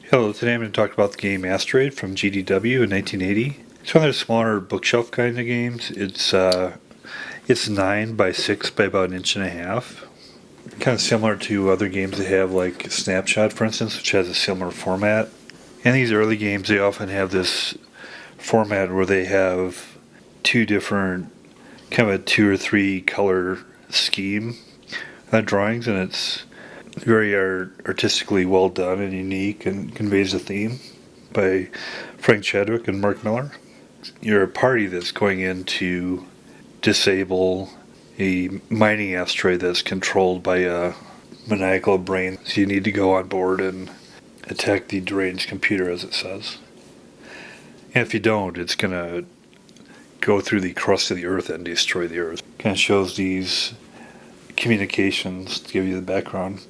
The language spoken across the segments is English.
Hello, today I'm going to talk about the game Asteroid from GDW in 1980. It's one of their smaller bookshelf kind of games. It's 9 by 6 by about an inch and a half. Kind of similar to other games they have, like Snapshot, for instance, which has a similar format. In these early games, they often have this format where they have two different, kind of a 2 or 3 color scheme drawings, and it's very artistically well done and unique and conveys a theme by Frank Chadwick and Mark Miller. You're a party that's going in to disable a mining asteroid that's controlled by a maniacal brain. So you need to go on board and attack the deranged computer, as it says. And if you don't, it's going to go through the crust of the Earth and destroy the Earth. Kind of shows these communications to give you the background.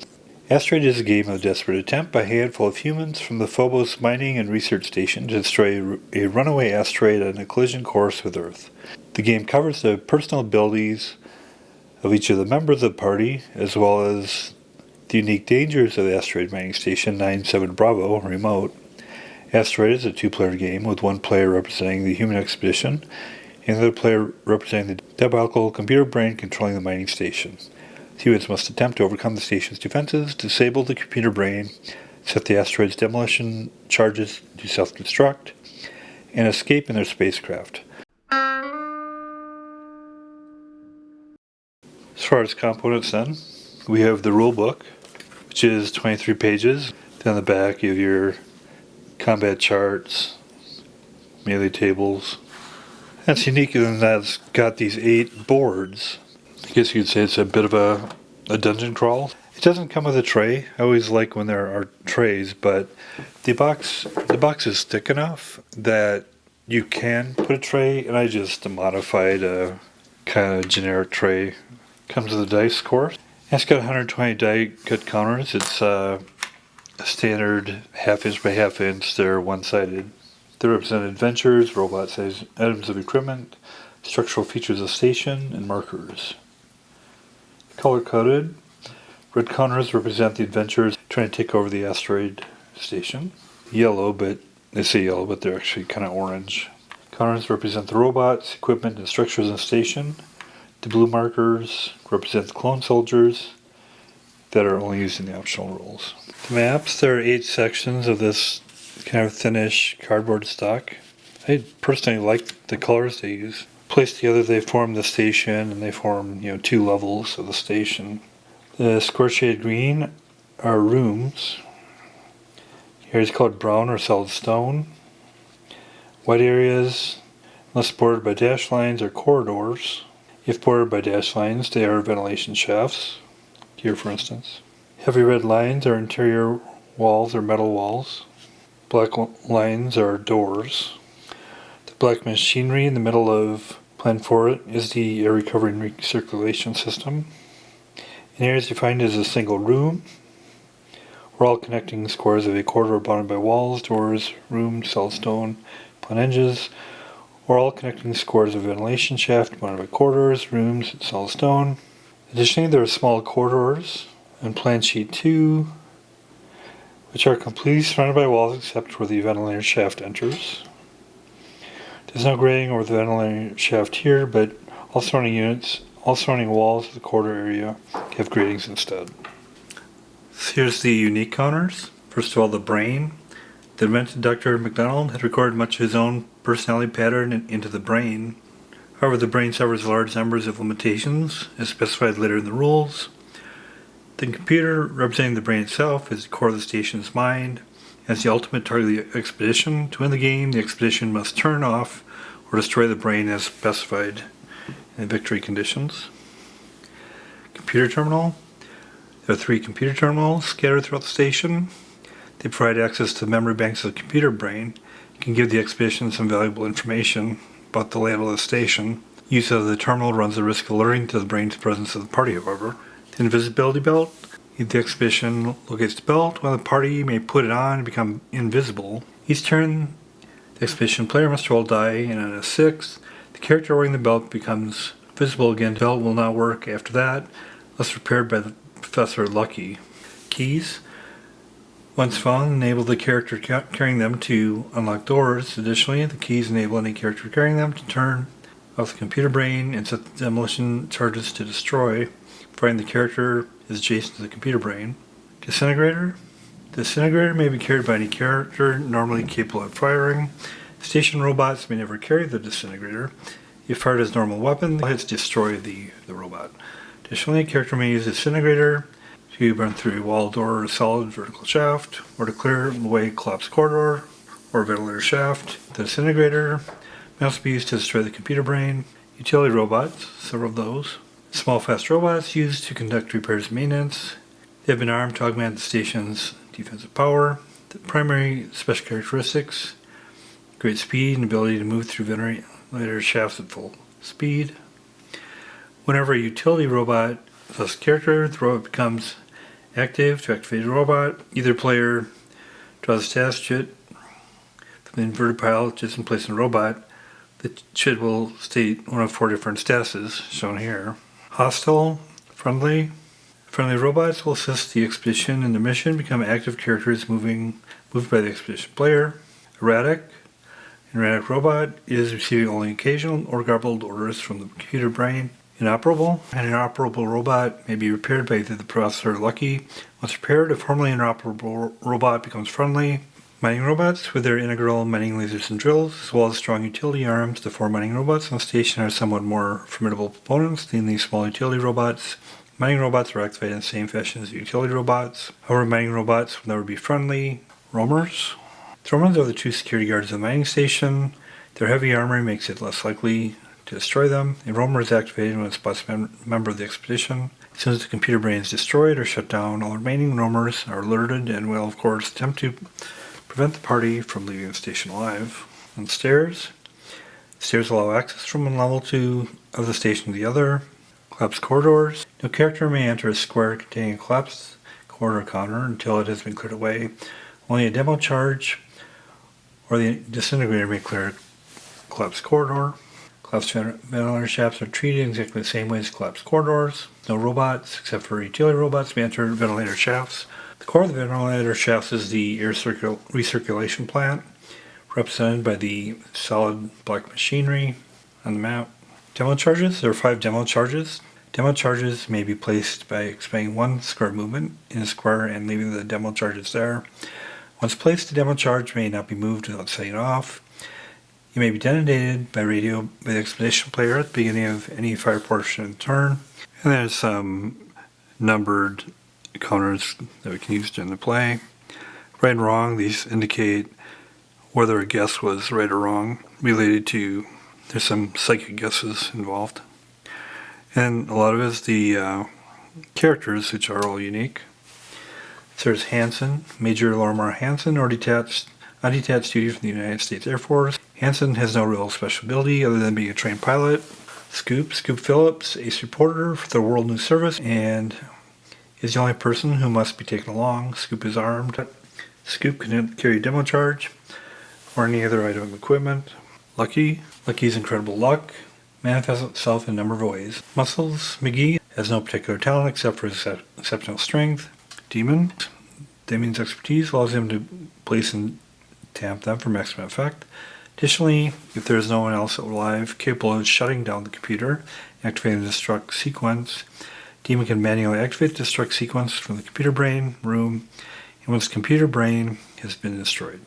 Asteroid is a game of desperate attempt by a handful of humans from the Phobos Mining and Research Station to destroy a runaway asteroid on a collision course with Earth. The game covers the personal abilities of each of the members of the party, as well as the unique dangers of the Asteroid Mining Station 97 Bravo remote. Asteroid is a 2-player game with one player representing the human expedition and the other player representing the diabolical computer brain controlling the mining station. Humans must attempt to overcome the station's defenses, disable the computer brain, set the asteroid's demolition charges to self-destruct, and escape in their spacecraft. As far as components then, we have the rule book, which is 23 pages. Then on the back you have your combat charts, melee tables. That's unique in that it's got these 8 boards. I guess you could say it's a bit of a dungeon crawl. It doesn't come with a tray. I always like when there are trays, but the box is thick enough that you can put a tray, and I just modified a kind of generic tray. Comes with a dice, of course. It's got 120 die cut counters. It's a standard 1/2 inch by 1/2 inch. They're one-sided. They represent adventures, robot-sized items of equipment, structural features of station, and markers. Color-coded. Red counters represent the adventurers trying to take over the asteroid station. Yellow, but they say yellow, but they're actually kind of orange. Counters represent the robots, equipment, and structures in the station. The blue markers represent the clone soldiers that are only used in the optional roles. The maps, there are 8 sections of this kind of thinnish cardboard stock. I personally like the colors they use. Placed together, they form the station, and they form 2 levels of the station. The square shaded green are rooms. Areas called brown or solid stone. White areas, unless bordered by dashed lines, are corridors. If bordered by dashed lines, they are ventilation shafts. Here, for instance. Heavy red lines are interior walls or metal walls. Black lines are doors. The black machinery in the middle of Plan 4 is the air recovery and recirculation system. In areas defined as a single room, or all connecting squares of a corridor bounded by walls, doors, rooms, solid stone, plan edges, or all connecting squares of ventilation shaft bounded by corridors, rooms, and solid stone. Additionally, there are small corridors on Plan Sheet 2, which are completely surrounded by walls except where the ventilator shaft enters. There's no grating over the ventilator shaft here, but all surrounding walls of the corridor area have gratings instead. So here's the unique counters. First of all, the brain. The invented Dr. McDonald had recorded much of his own personality pattern into the brain. However, the brain suffers large numbers of limitations, as specified later in the rules. The computer, representing the brain itself, is the core of the station's mind. As the ultimate target of the expedition, to win the game, the expedition must turn off or destroy the brain as specified in the victory conditions. Computer terminal. There are 3 computer terminals scattered throughout the station. They provide access to the memory banks of the computer brain. It can give the expedition some valuable information about the layout of the station. Use of the terminal runs the risk of alerting to the brain's presence of the party, however. The invisibility belt. If the expedition locates the belt, one of the party may put it on and become invisible. Each turn, the expedition player must roll a die, and on a 6th, the character wearing the belt becomes visible again. The belt will not work after that, unless repaired by the Professor Lucky. Keys. Once found, enable the character carrying them to unlock doors. Additionally, the keys enable any character carrying them to turn off the computer brain and set the demolition charges to destroy, providing the character is adjacent to the computer brain. Disintegrator. The disintegrator may be carried by any character normally capable of firing. Station robots may never carry the disintegrator. If fired as a normal weapon, the hits destroy the robot. Additionally, a character may use the disintegrator to burn through a wall, door, or a solid vertical shaft, or to clear away a collapsed corridor or ventilator shaft. The disintegrator may also be used to destroy the computer brain. Utility robots, several of those. Small, fast robots used to conduct repairs and maintenance. They have been armed to augment the station's defensive power. The primary special characteristics: great speed and ability to move through ventilator shafts at full speed. Whenever a utility robot plus a character, the robot becomes active. To activate a robot, either player draws a task chit from the inverted pile just in place in the robot. The chit will state one of 4 different statuses shown here. Hostile, friendly. Friendly robots will assist the expedition in the mission, become active characters moved by the expedition player. Erratic. An erratic robot is receiving only occasional or garbled orders from the computer brain. Inoperable. An inoperable robot may be repaired by either the processor or Lucky. Once repaired, a formerly inoperable robot becomes friendly. Mining robots, with their integral mining lasers and drills, as well as strong utility arms, the 4 mining robots on the station are somewhat more formidable opponents than these small utility robots. Mining robots are activated in the same fashion as utility robots. However, mining robots will never be friendly. Roamers. The roamers are the true security guards of the mining station. Their heavy armor makes it less likely to destroy them. A roamer is activated when it spots a member of the expedition. As soon as the computer brain is destroyed or shut down, all remaining roamers are alerted and will, of course, attempt to prevent the party from leaving the station alive. And stairs. Stairs allow access from one level of the station to the other. Collapsed corridors. No character may enter a square containing a collapsed corridor counter until it has been cleared away. Only a demo charge or the disintegrator may clear a collapsed corridor. Collapsed ventilator shafts are treated in exactly the same way as collapsed corridors. No robots, except for utility robots, may enter ventilator shafts. The core of the ventilator shafts is the air recirculation plant, represented by the solid black machinery on the map. Demo charges. There are 5 demo charges. Demo charges may be placed by expending 1 square movement in a square and leaving the demo charges there. Once placed, the demo charge may not be moved without setting it off. It may be detonated by radio by the expedition player at the beginning of any fire portion of the turn. And there's some numbered counters that we can use during the play. Right and wrong, these indicate whether a guess was right or wrong related to, there's some psychic guesses involved. And a lot of it is the characters, which are all unique. So there's Hansen, Major Lorimer Hansen, on detached duty from the United States Air Force. Hansen has no real special ability other than being a trained pilot. Scoop Phillips, ace reporter for the World News Service, and is the only person who must be taken along. Scoop is armed. Scoop can carry a demo charge or any other item of equipment. Lucky's incredible luck manifests itself in a number of ways. Muscles, McGee has no particular talent except for his exceptional strength. Damon's expertise allows him to place and tamp them for maximum effect. Additionally, if there is no one else alive capable of shutting down the computer, activating the destruct sequence, Demon can manually activate the destruct sequence from the computer brain room, and once the computer brain has been destroyed.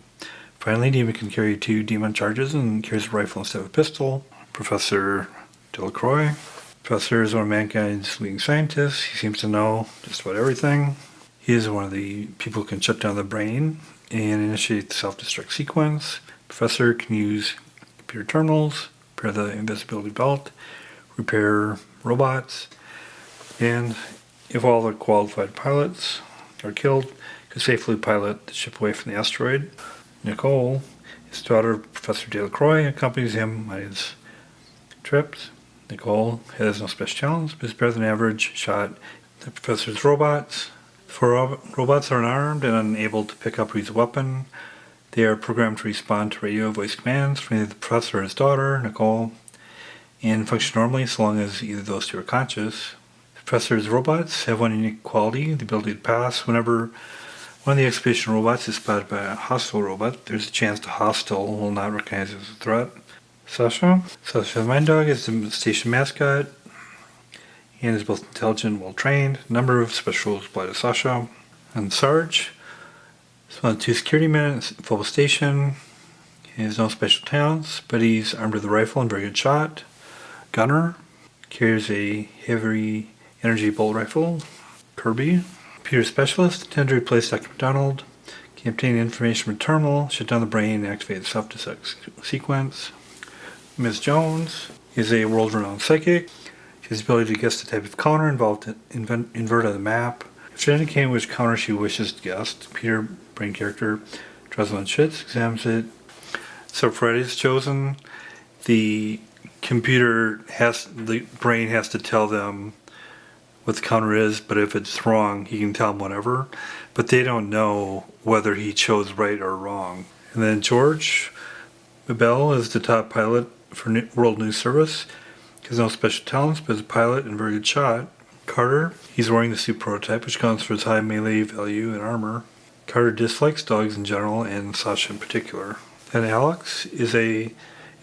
Finally, Demon can carry 2 demon charges and carries a rifle instead of a pistol. Professor Delacroix. Professor is one of mankind's leading scientists. He seems to know just about everything. He is one of the people who can shut down the brain and initiate the self-destruct sequence. Professor can use computer terminals, repair the invisibility belt, repair robots, and if all the qualified pilots are killed, could safely pilot the ship away from the asteroid. Nicole, his daughter, Professor Delacroix, accompanies him on his trips. Nicole has no special talents, but is better than average shot. The professor's robots. 4 robots are unarmed and unable to pick up or use a weapon. They are programmed to respond to radio voice commands from either the professor or his daughter, Nicole, and function normally so long as either of those 2 are conscious. The professor's robots have one unique quality, the ability to pass whenever One of the expedition robots is spotted by a hostile robot. There's a chance the hostile will not recognize it as a threat. Sasha. Sasha the Mind Dog is the station mascot and is both intelligent and well trained. A number of special rules apply to Sasha. And Sarge is one of the 2 security men at Full Station. He has no special talents, but he's armed with a rifle and very good shot. Gunner carries a heavy energy bolt rifle. Kirby. Computer specialist, intended to replace Dr. McDonald. Can obtain information from a terminal, shut down the brain, and activate the self-destruct sequence. Ms. Jones is a world-renowned psychic. She has the ability to guess the type of counter involved to invert on the map. After indicating which counter she wishes to guess, the computer brain character draws one Schitz, examines it. So Freddy is chosen. The brain has to tell them what the counter is, but if it's wrong, he can tell them whatever. But they don't know whether he chose right or wrong. And then George Bebel is the top pilot for World News Service. He has no special talents, but is a pilot and a very good shot. Carter, he's wearing the suit prototype, which counts for his high melee value and armor. Carter dislikes dogs in general, and Sasha in particular. And Alex is an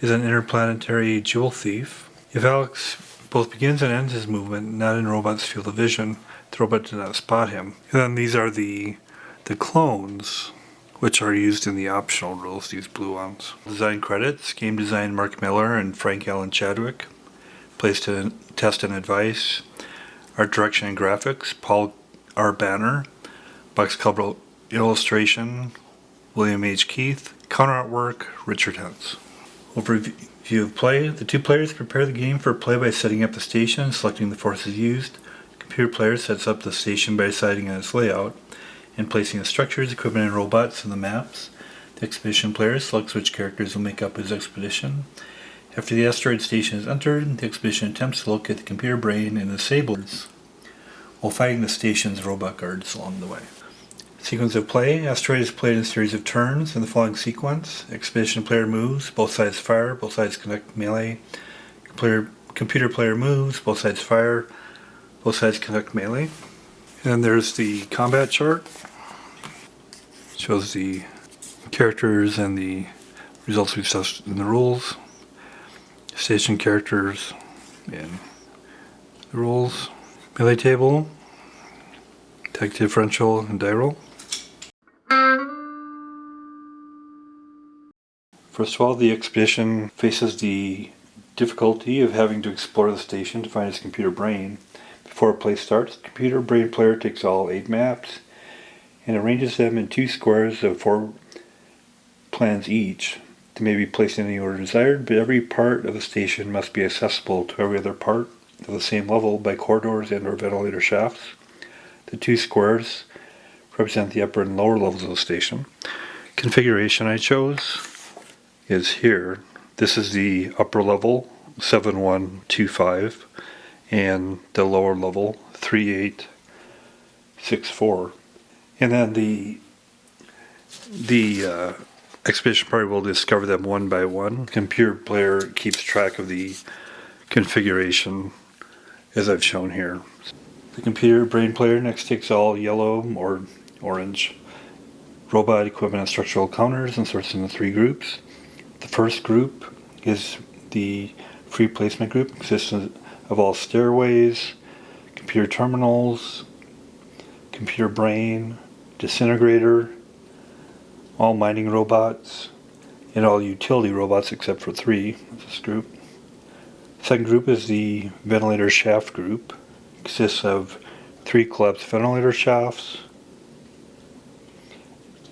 interplanetary jewel thief. If Alex both begins and ends his movement, not in the robot's field of vision, the robot did not spot him. And then these are the clones, which are used in the optional rules, these blue ones. Design credits, game design Mark Miller and Frank Allen Chadwick. Place to test and advice. Art direction and graphics, Paul R. Banner. Box cover illustration, William H. Keith. Counter artwork, Richard Hentz. Overview of play. The 2 players prepare the game for play by setting up the station, selecting the forces used. The computer player sets up the station by deciding on its layout and placing the structures, equipment, and robots in the maps. The expedition player selects which characters will make up his expedition. After the asteroid station is entered, the expedition attempts to locate the computer brain and disable it, while fighting the station's robot guards along the way. Sequence of play. Asteroid is played in a series of turns in the following sequence. Expedition player moves, both sides fire, both sides connect melee. Computer player moves, both sides fire, both sides connect melee. And then there's the combat chart. It shows the characters and the results we've discussed in the rules. Station characters and the rules. Melee table, tag differential, and die roll. First of all, the expedition faces the difficulty of having to explore the station to find its computer brain. Before play starts, the computer brain player takes all 8 maps and arranges them in 2 squares of 4 plans each. They may be placed in any order desired, but every part of the station must be accessible to every other part of the same level by corridors and or ventilator shafts. The 2 squares represent the upper and lower levels of the station. Configuration I chose is here. This is the upper level 7125 and the lower level 3864. And then the expedition party will discover them one by one. The computer player keeps track of the configuration as I've shown here. The computer brain player next takes all yellow or orange robot equipment and structural counters and sorts into 3 groups. The first group is the free placement group. It consists of all stairways, computer terminals, computer brain, disintegrator, all mining robots, and all utility robots except for 3. This group. Second group is the ventilator shaft group. It consists of 3 collapsed ventilator shafts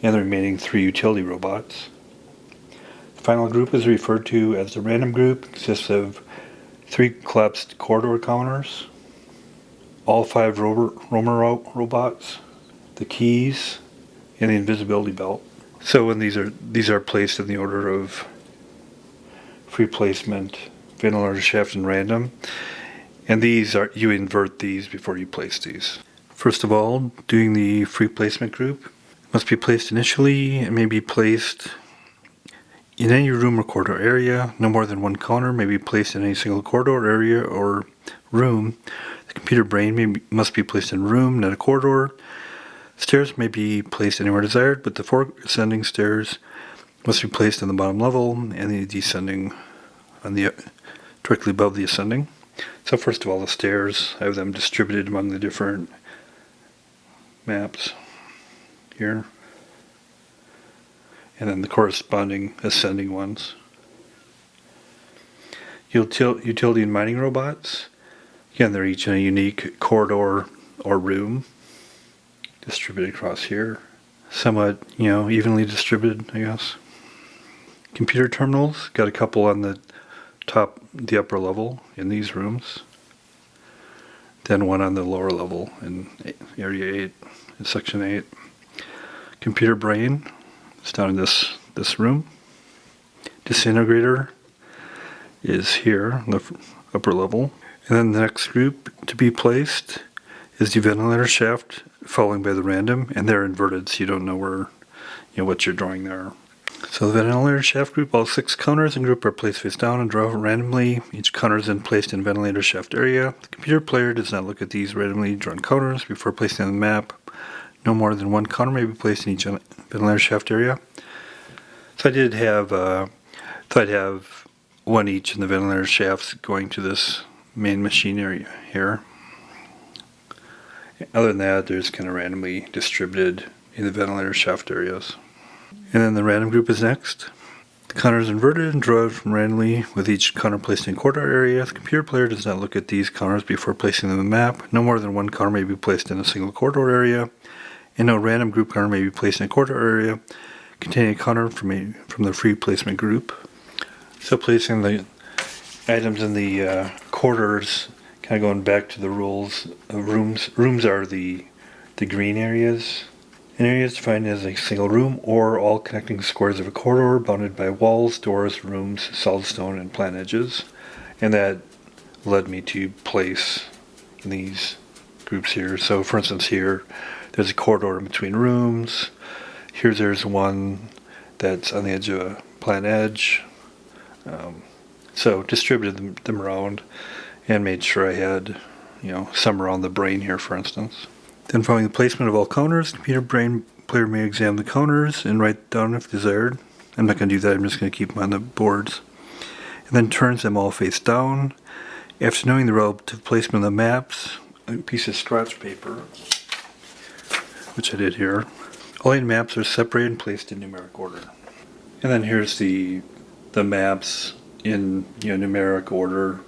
and the remaining 3 utility robots. The final group is referred to as the random group. It consists of 3 collapsed corridor counters, all 5 roamer robots, the keys, and the invisibility belt. So when these are placed in the order of free placement, ventilator shaft, and random, and you invert these before you place these. First of all, doing the free placement group must be placed initially and may be placed in any room or corridor area. No more than 1 counter may be placed in any single corridor area or room. The computer brain must be placed in room, not a corridor. Stairs may be placed anywhere desired, but the 4 ascending stairs must be placed on the bottom level and the descending on the directly above the ascending. So first of all, the stairs, I have them distributed among the different maps here, and then the corresponding ascending ones. Utility and mining robots, again, they're each in a unique corridor or room, distributed across here, somewhat, evenly distributed, I guess. Computer terminals, got a couple on the upper level in these rooms, then one on the lower level in area 8, in section 8. Computer brain is down in this room. Disintegrator is here on the upper level. And then the next group to be placed is the ventilator shaft, following by the random, and they're inverted, so you don't know where, what you're drawing there. So the ventilator shaft group, all 6 counters in group are placed face down and drawn randomly. Each counter is then placed in ventilator shaft area. The computer player does not look at these randomly drawn counters before placing on the map. No more than 1 counter may be placed in each ventilator shaft area. So I did have, I'd have 1 each in the ventilator shafts going to this main machine area here. Other than that, there's kind of randomly distributed in the ventilator shaft areas. And then the random group is next. The counter is inverted and drawn randomly with each counter placed in corridor area. The computer player does not look at these counters before placing them on the map. No more than 1 counter may be placed in a single corridor area, and no random group counter may be placed in a corridor area containing a counter from the free placement group. So placing the items in the corridors, kind of going back to the rules of rooms. Rooms are the green areas. An area is defined as a single room or all connecting squares of a corridor bounded by walls, doors, rooms, solid stone, and plant edges. And that led me to place these groups here. So for instance here, there's a corridor in between rooms. There's one that's on the edge of a plant edge. So distributed them around and made sure I had, some around the brain here, for instance. Then following the placement of all counters, the computer brain player may examine the counters and write down if desired. I'm not going to do that, I'm just going to keep them on the boards. And then turns them all face down. After knowing the relative placement of the maps, a piece of scratch paper, which I did here, all 8 maps are separated and placed in numeric order. And then here's the maps in numeric order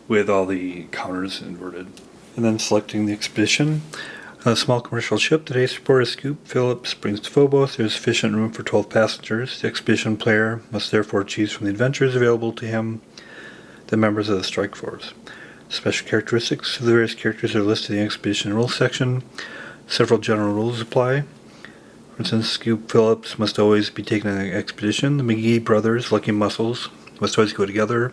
with all the counters inverted. And then selecting the expedition. A small commercial ship. Today's report is Scoop Phillips brings to Phobos. There's sufficient room for 12 passengers. The expedition player must therefore choose from the adventures available to him the members of the strike force. Special characteristics of the various characters are listed in the expedition rules section. Several general rules apply. For instance, Scoop Phillips must always be taken on an expedition. The McGee brothers, Lucky Muscles, must always go together.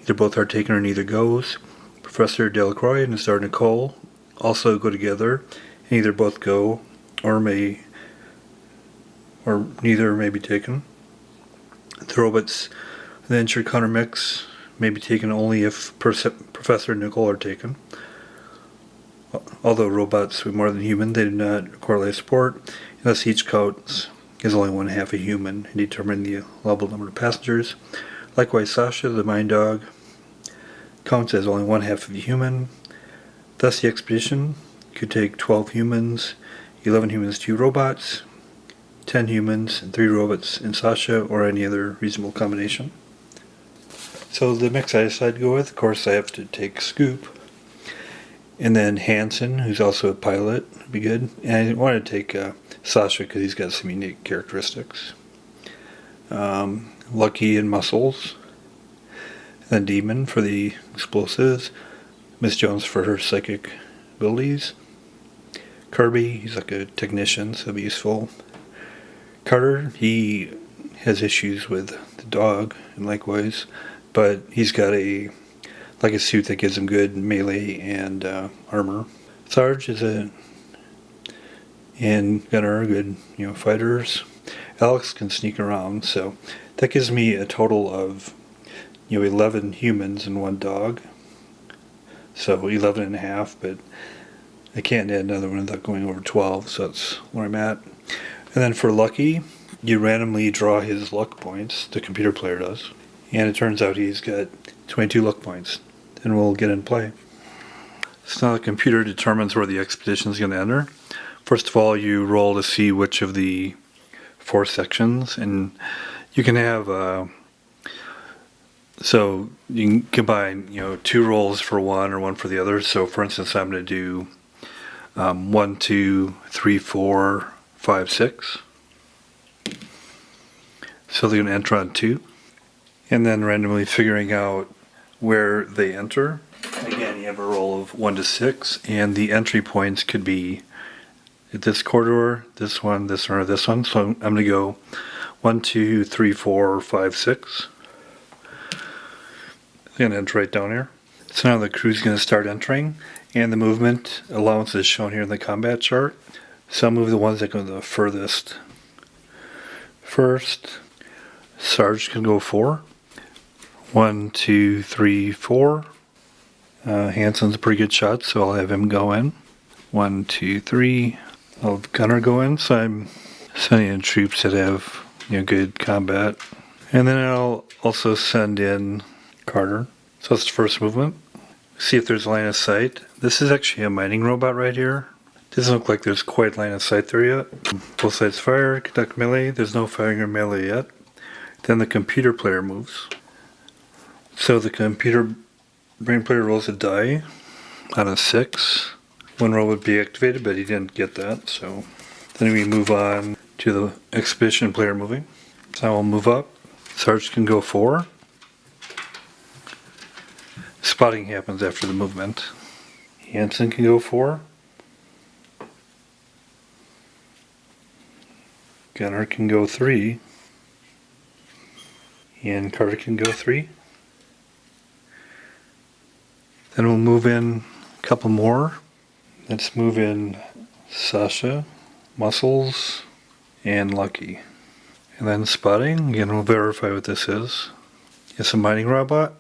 Either both are taken or neither goes. Professor Delacroix and his daughter Nicole also go together, and either both go or neither may be taken. The robots in the insured counter mix may be taken only if Professor and Nicole are taken. Although robots with more than human, they do not require life support, unless each counts is only 1/2 a human in determining the allowable number of passengers. Likewise, Sasha, the mine dog, counts as only 1/2 of a human. Thus, the expedition could take 12 humans, 11 humans, 2 robots, 10 humans, and 3 robots and Sasha, or any other reasonable combination. So the mix I decided to go with, of course, I have to take Scoop. And then Hansen, who's also a pilot, would be good. And I wanted to take Sasha because he's got some unique characteristics. Lucky and Muscles. And then Demon for the explosives. Miss Jones for her psychic abilities. Kirby, he's like a technician, so he'll be useful. Carter, he has issues with the dog, and likewise, but he's got a suit that gives him good melee and armor. Sarge is a gunner, good fighters. Alex can sneak around, so that gives me a total of 11 humans and 1 dog. So 11 and a half, but I can't add another one without going over 12, so that's where I'm at. And then for Lucky, you randomly draw his luck points, the computer player does. And it turns out he's got 22 luck points. Then we'll get in play. So now the computer determines where the expedition is going to enter. First of all, you roll to see which of the 4 sections, and you can have so you can combine 2 rolls for one or one for the other. So for instance, I'm going to do 1, 2, 3, 4, 5, 6. So they're going to enter on 2, and then randomly figuring out where they enter. Again, you have a roll of 1 to 6, and the entry points could be at this corridor, this one, or this one. So I'm going to go 1, 2, 3, 4, 5, 6. I'm going to enter right down here. So now the crew's going to start entering, and the movement allowance is shown here in the combat chart. So I'll move the ones that go the furthest. First, Sarge can go 4. 1, 2, 3, 4. Hansen's a pretty good shot, so I'll have him go in. 1, 2, 3. I'll have Gunner go in, so I'm sending in troops that have good combat. And then I'll also send in Carter. So that's the first movement. See if there's line of sight. This is actually a mining robot right here. Doesn't look like there's quite line of sight there yet. Both sides fire, conduct melee. There's no firing or melee yet. Then the computer player moves. So the computer brain player rolls a die on a 6. One roll would be activated, but he didn't get that. So then we move on to the expedition player moving. So I'll move up. Sarge can go 4. Spotting happens after the movement. Hansen can go 4. Gunner can go 3. And Carter can go 3. Then we'll move in a couple more. Let's move in Sasha, Muscles, and Lucky. And then spotting. Again, we'll verify what this is. It's a mining robot.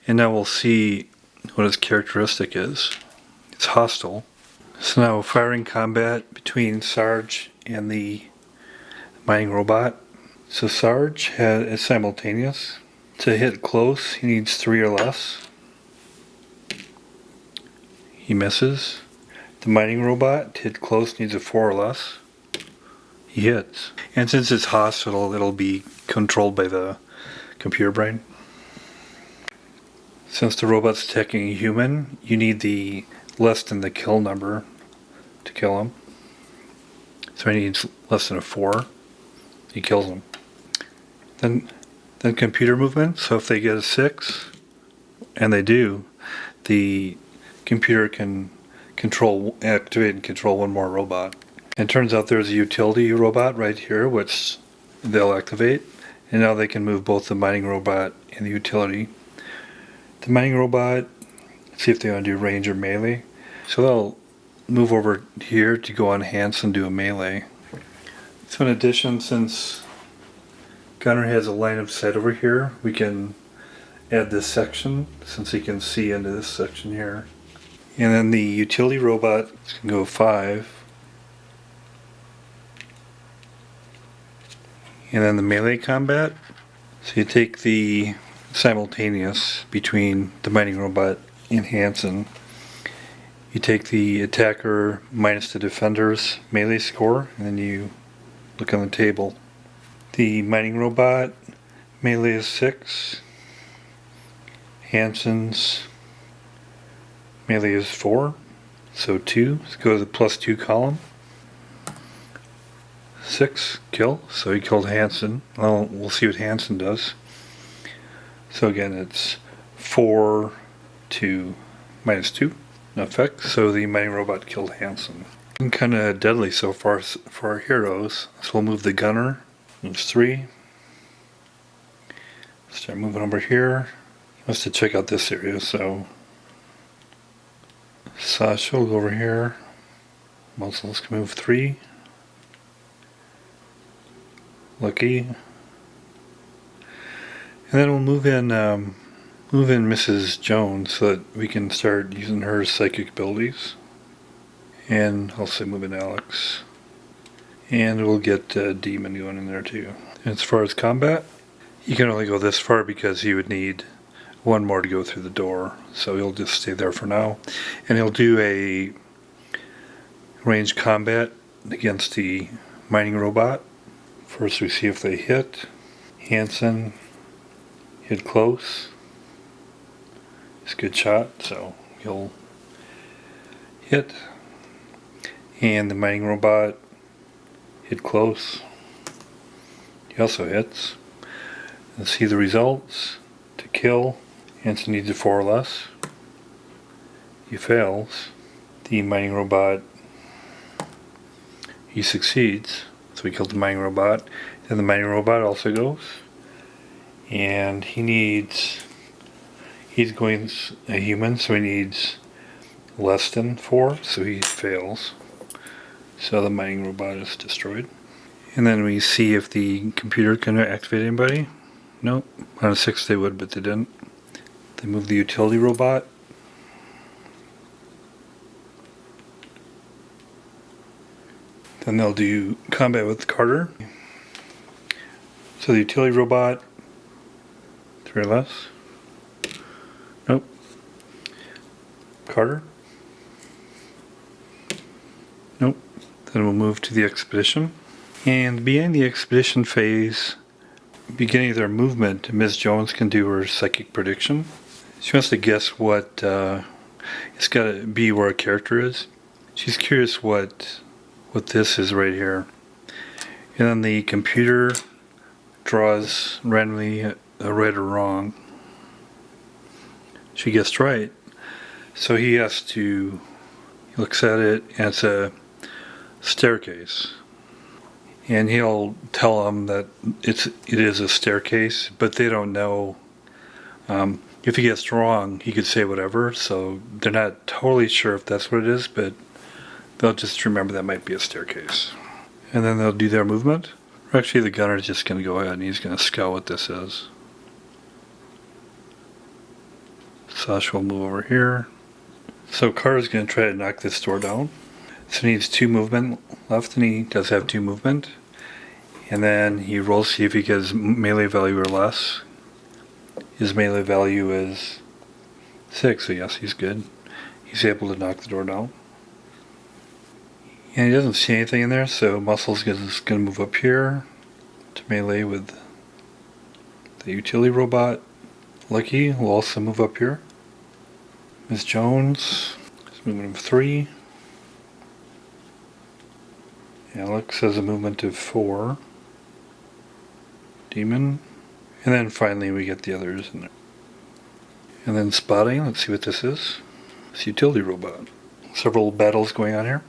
And now we'll see what its characteristic is. It's hostile. So now firing combat between Sarge and the mining robot. So Sarge is simultaneous. To hit close, he needs 3 or less. He misses. The mining robot, to hit close, needs a 4 or less. He hits. And since it's hostile, it'll be controlled by the computer brain. Since the robot's attacking a human, you need the less than the kill number to kill him. So he needs less than a 4. He kills him. Then computer movement. So if they get a 6, and they do, the computer can activate and control one more robot. And it turns out there's a utility robot right here, which they'll activate. And now they can move both the mining robot and the utility. The mining robot, let's see if they want to do range or melee. So they'll move over here to go on Hansen and do a melee. So in addition, since Gunner has a line of sight over here, we can add this section since he can see into this section here. And then the utility robot can go 5. And then the melee combat. So you take the simultaneous between the mining robot and Hansen. You take the attacker minus the defender's melee score, and then you look on the table. The mining robot melee is 6. Hansen's melee is 4. So 2. Let's go to the +2 column. 6 kill. So he killed Hansen. Well, we'll see what Hansen does. So again, it's 4 to -2 effect. So the mining robot killed Hansen. Kind of deadly so far for our heroes. So we'll move the gunner. Moves 3. Start moving over here. Let's to check out this area. So Sasha will go over here. Muscles can move 3. Lucky. And then we'll move in Mrs. Jones so that we can start using her psychic abilities. And also moving Alex. And we'll get Demon going in there too. And as far as combat, he can only go this far because he would need one more to go through the door. So he'll just stay there for now. And he'll do a ranged combat against the mining robot. First we see if they hit. Hansen hit close. It's a good shot, so he'll hit. And the mining robot hit close. He also hits. And see the results. To kill, Hansen needs a 4 or less. He fails. The mining robot, he succeeds. So we killed the mining robot. Then the mining robot also goes. And he's going a human, so he needs less than 4, so he fails. So the mining robot is destroyed. And then we see if the computer can activate anybody. Nope. On a 6 they would, but they didn't. They move the utility robot. Then they'll do combat with Carter. So the utility robot, 3 or less. Nope. Carter. Nope. Then we'll move to the expedition. And beginning the expedition phase, beginning of their movement, Ms. Jones can do her psychic prediction. She wants to guess what, it's got to be where a character is. She's curious what this is right here. And then the computer draws randomly a right or wrong. She guessed right. So he looks at it, and it's a staircase. And he'll tell them that it is a staircase, but they don't know. If he gets wrong, he could say whatever, so they're not totally sure if that's what it is, but they'll just remember that might be a staircase. And then they'll do their movement. Actually, the gunner's just going to go ahead and he's going to scout what this is. Sasha will move over here. So Carter's going to try to knock this door down. So he needs 2 movement left, and he does have 2 movement. And then he rolls to see if he gets melee value or less. His melee value is 6, so yes, he's good. He's able to knock the door down. And he doesn't see anything in there, so Muscles is going to move up here to melee with the utility robot. Lucky will also move up here. Ms. Jones is movement of 3. Alex has a movement of 4. Demon. And then finally we get the others in there. And then spotting, let's see what this is. It's utility robot. Several battles going on here.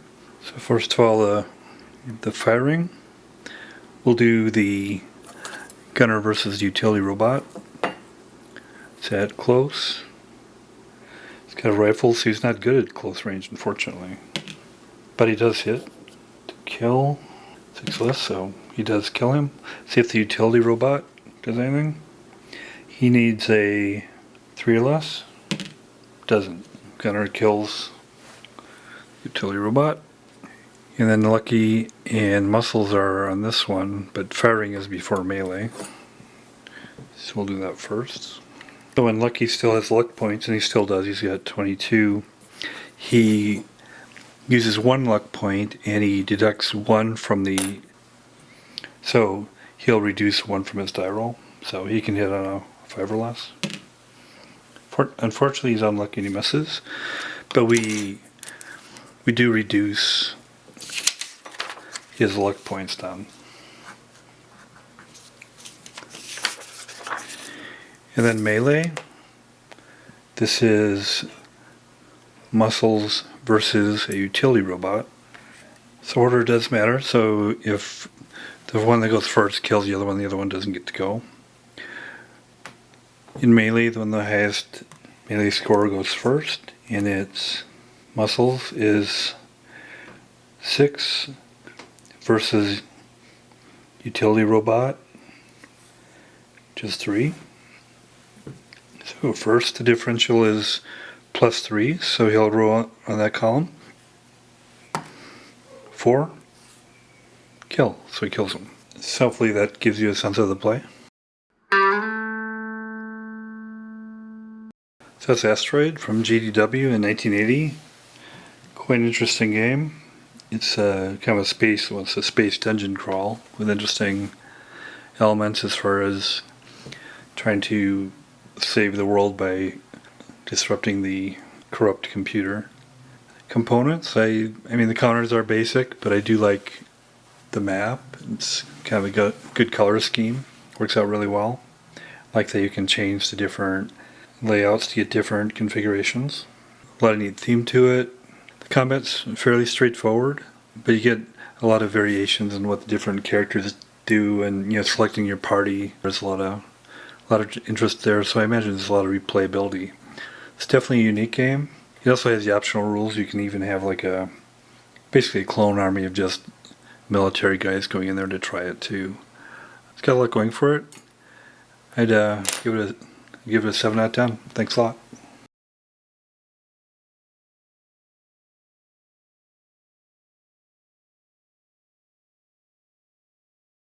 So first of all, the firing. We'll do the gunner versus utility robot. It's at close. He's got a rifle, so he's not good at close range, unfortunately. But he does hit. To kill. 6 less, so he does kill him. See if the utility robot does anything. He needs a 3 or less. Doesn't. Gunner kills utility robot. And then Lucky and Muscles are on this one, but firing is before melee. So we'll do that first. So when Lucky still has luck points, and he still does, he's got 22, he uses 1 luck point and he deducts 1 from the... So he'll reduce 1 from his die roll, so he can hit on a 5 or less. Unfortunately, he's unlucky and he misses, but we do reduce his luck points down. And then melee. This is Muscles versus a utility robot. So order does matter, so if the one that goes first kills the other one doesn't get to go. In melee, the one with the highest melee score goes first, and its Muscles is 6 versus utility robot, just 3. So first, the differential is +3, so he'll roll on that column. 4, kill. So he kills him. So hopefully that gives you a sense of the play. So that's Asteroid from GDW in 1980. Quite an interesting game. It's kind of a space, well, it's a space dungeon crawl with interesting elements as far as trying to save the world by disrupting the corrupt computer. Components, I mean the counters are basic, but I do like the map. It's kind of a good color scheme. Works out really well. Like that you can change the different layouts to get different configurations. A lot of neat theme to it. The combat's fairly straightforward, but you get a lot of variations in what the different characters do, and selecting your party. There's a lot of interest there, so I imagine there's a lot of replayability. It's definitely a unique game. It also has the optional rules. You can even have basically a clone army of just military guys going in there to try it too. It's got a lot going for it. I'd give it a 7 out of 10. Thanks a lot.